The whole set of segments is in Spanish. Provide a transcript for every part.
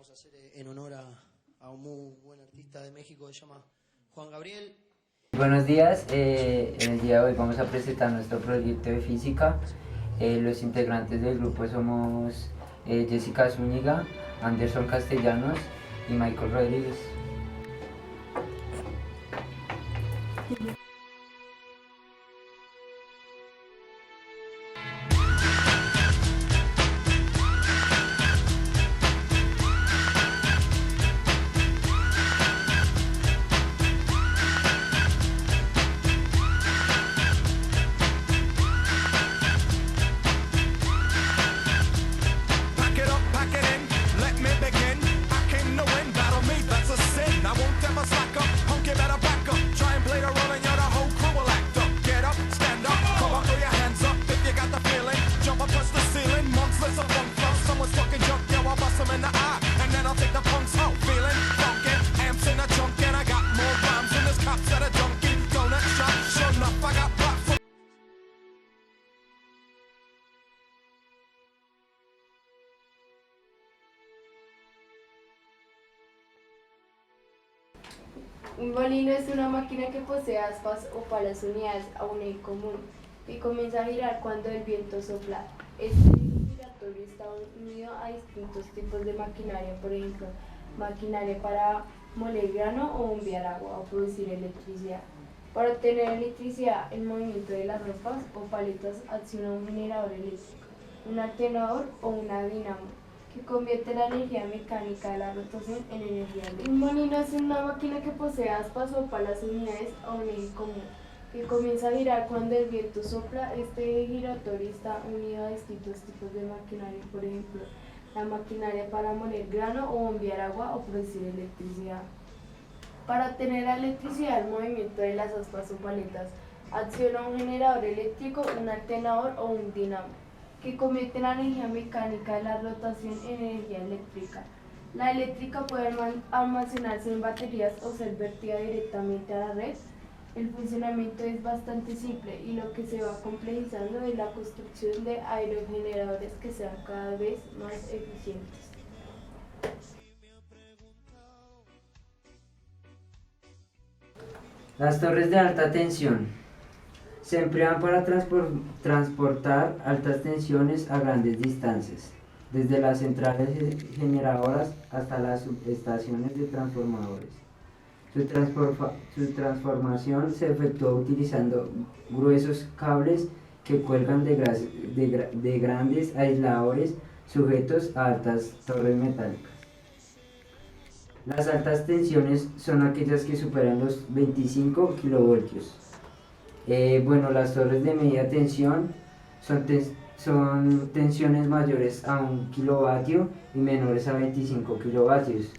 vamos a hacer en honor a un muy buen artista de México que se llama Juan Gabriel. Buenos días, en el día de hoy vamos a presentar nuestro proyecto de física. Los integrantes del grupo somos Jessica Zúñiga, Anderson Castellanos y Michael Rodríguez. Un molino es una máquina que posee aspas o palas unidas a un eje común y comienza a girar cuando el viento sopla. Este giratorio está unido a distintos tipos de maquinaria, por ejemplo, maquinaria para moler grano o bombear agua o producir electricidad. Para obtener electricidad, el movimiento de las ropas o paletas acciona un generador eléctrico, un alternador o una dinamo, que convierte la energía mecánica de la rotación en energía eléctrica. Un molino es una máquina que posee aspas o palas unidas a un eje común, que comienza a girar cuando el viento sopla. Este giratorio está unido a distintos tipos de maquinaria, por ejemplo, la maquinaria para moler grano o bombear agua o producir electricidad. Para obtener la electricidad, el movimiento de las aspas o paletas acciona un generador eléctrico, un alternador o un dinamo, que convierte la energía mecánica de la rotación en energía eléctrica. La eléctrica puede almacenarse en baterías o ser vertida directamente a la red. El funcionamiento es bastante simple y lo que se va complejizando es la construcción de aerogeneradores que sean cada vez más eficientes. Las torres de alta tensión se emplean para transportar altas tensiones a grandes distancias, desde las centrales generadoras hasta las subestaciones de transformadores. Su transformación se efectúa utilizando gruesos cables que cuelgan de grandes aisladores sujetos a altas torres metálicas. Las altas tensiones son aquellas que superan los 25 kilovoltios. Las torres de media tensión son tensiones mayores a 1 kilovatio y menores a 25 kilovatios.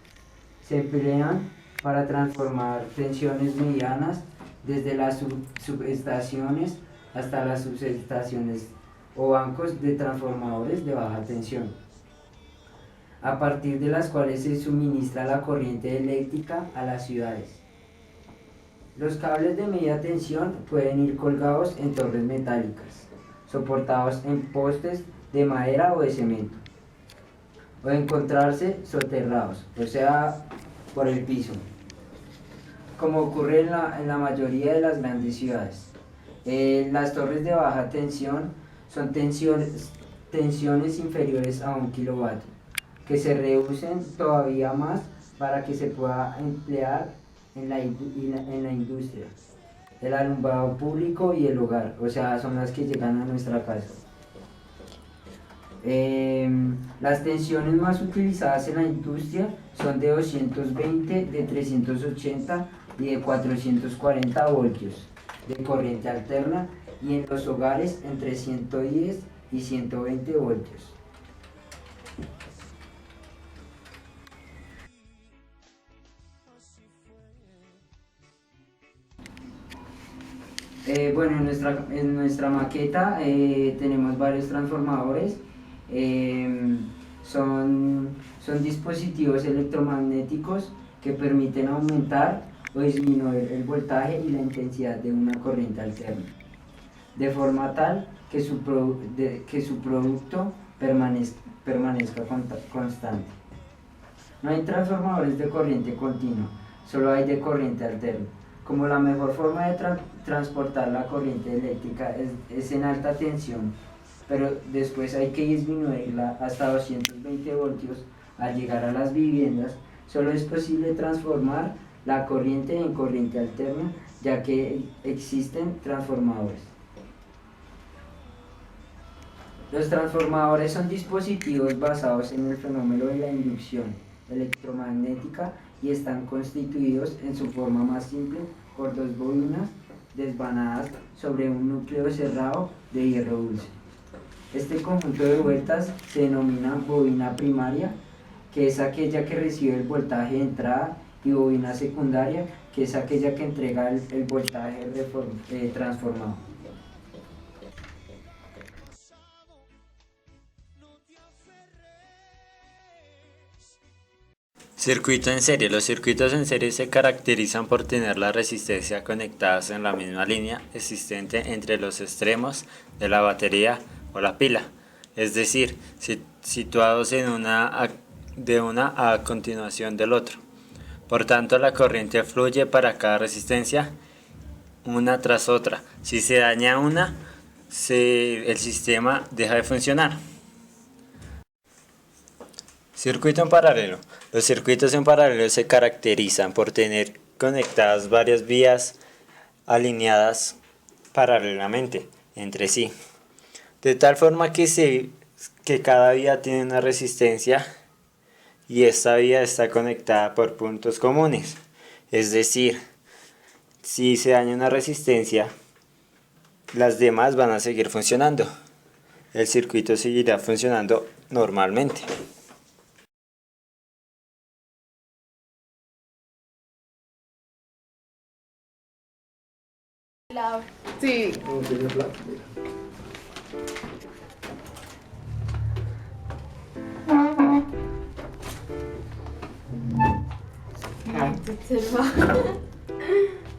Se emplean para transformar tensiones medianas desde las subestaciones hasta las subestaciones o bancos de transformadores de baja tensión, a partir de las cuales se suministra la corriente eléctrica a las ciudades. Los cables de media tensión pueden ir colgados en torres metálicas, soportados en postes de madera o de cemento, o encontrarse soterrados, o sea, por el piso, como ocurre en la mayoría de las grandes ciudades. Las torres de baja tensión son tensiones inferiores a 1 kilovatio, que se reducen todavía más para que se pueda emplear en la industria, el alumbrado público y el hogar, o sea, son las que llegan a nuestra casa. Las tensiones más utilizadas en la industria son de 220, de 380 y de 440 voltios de corriente alterna, y en los hogares entre 110 y 120 voltios. En nuestra maqueta tenemos varios transformadores. Son dispositivos electromagnéticos que permiten aumentar o disminuir el voltaje y la intensidad de una corriente alterna, de forma tal que su producto permanezca constante. No hay transformadores de corriente continua, solo hay de corriente alterna. Como la mejor forma de transportar la corriente eléctrica es en alta tensión, pero después hay que disminuirla hasta 220 voltios al llegar a las viviendas, solo es posible transformar la corriente en corriente alterna, ya que existen transformadores. Los transformadores son dispositivos basados en el fenómeno de la inducción electromagnética y están constituidos en su forma más simple por dos bobinas desvanadas sobre un núcleo cerrado de hierro dulce. Este conjunto de vueltas se denomina bobina primaria, que es aquella que recibe el voltaje de entrada, y bobina secundaria, que es aquella que entrega el voltaje transformado. Circuito en serie. Los circuitos en serie se caracterizan por tener la resistencia conectadas en la misma línea existente entre los extremos de la batería o la pila, es decir, situados de una a continuación del otro. Por tanto, la corriente fluye para cada resistencia una tras otra. Si se daña una, el sistema deja de funcionar. Circuito en paralelo. Los circuitos en paralelo se caracterizan por tener conectadas varias vías alineadas paralelamente entre sí, de tal forma que cada vía tiene una resistencia y esta vía está conectada por puntos comunes. Es decir, si se daña una resistencia, las demás van a seguir funcionando. El circuito seguirá funcionando normalmente. Sí.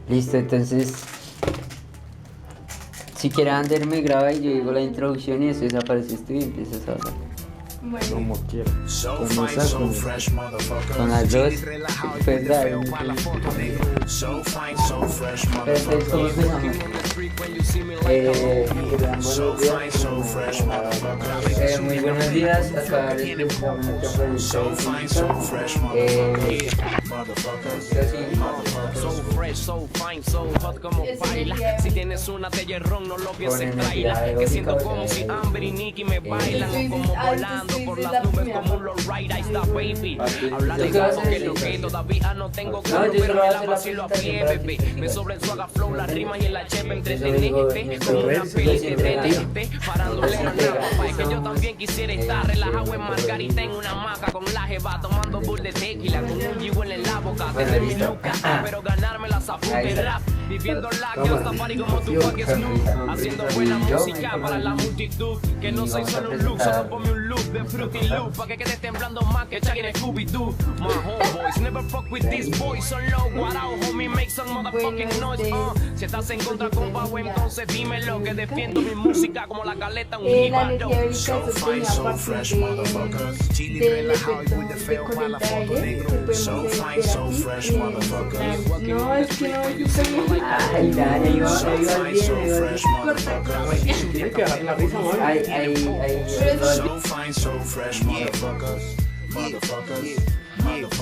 Listo, entonces, si quieren Ander me graba y yo digo la introducción y después apareces tú y empiezas a hablar. Bueno. Como quieras. Con las dos, pues dale. Entonces, ¿cómo empezamos? Muy buenos días, acá les presentamos nuestro proyecto Si tienes una de hierrón, no lo pienses, traila. Que siento como si Amber y Nicky me bailan, o como volando por las nubes como un lowrider. Ahí está, baby. Hablar de algo que lo que todavía no tengo claro, pero me la vacilo a pie, bebé. Me sobre el suaga flow, la rima y en la chepa entretenete. Como una peli que entretenete. Parándole la napa, es que yo también quisiera estar relajado en Margarita en una hamaca con la jeva tomando bull de tequila con un jigüel en la boca. Desde mi luca, pero ganarme la zaputa y rap. Viviendo la que hasta party como tu fuck Snoop. Haciendo buena música para la multitud. Que no soy solo un look, solo ponme un loop de Fruity Loop. Pa' que quedes temblando más que Chucky en Scooby-Doo. My homeboys, never fuck with these boys. Son low, what out, homie, make some motherfucking noise. Si estás en contra, compa, güey, entonces dímelo. Que defiendo mi música como la caleta, un La energía jíbaro. ahorita se obtenía a partir del efecto de corriente aire que podemos ver aquí. No, es que no, yo soy... Ay, dale, iba bien. Tienes que dejar la risa, ¿no? Ay. Pero eso...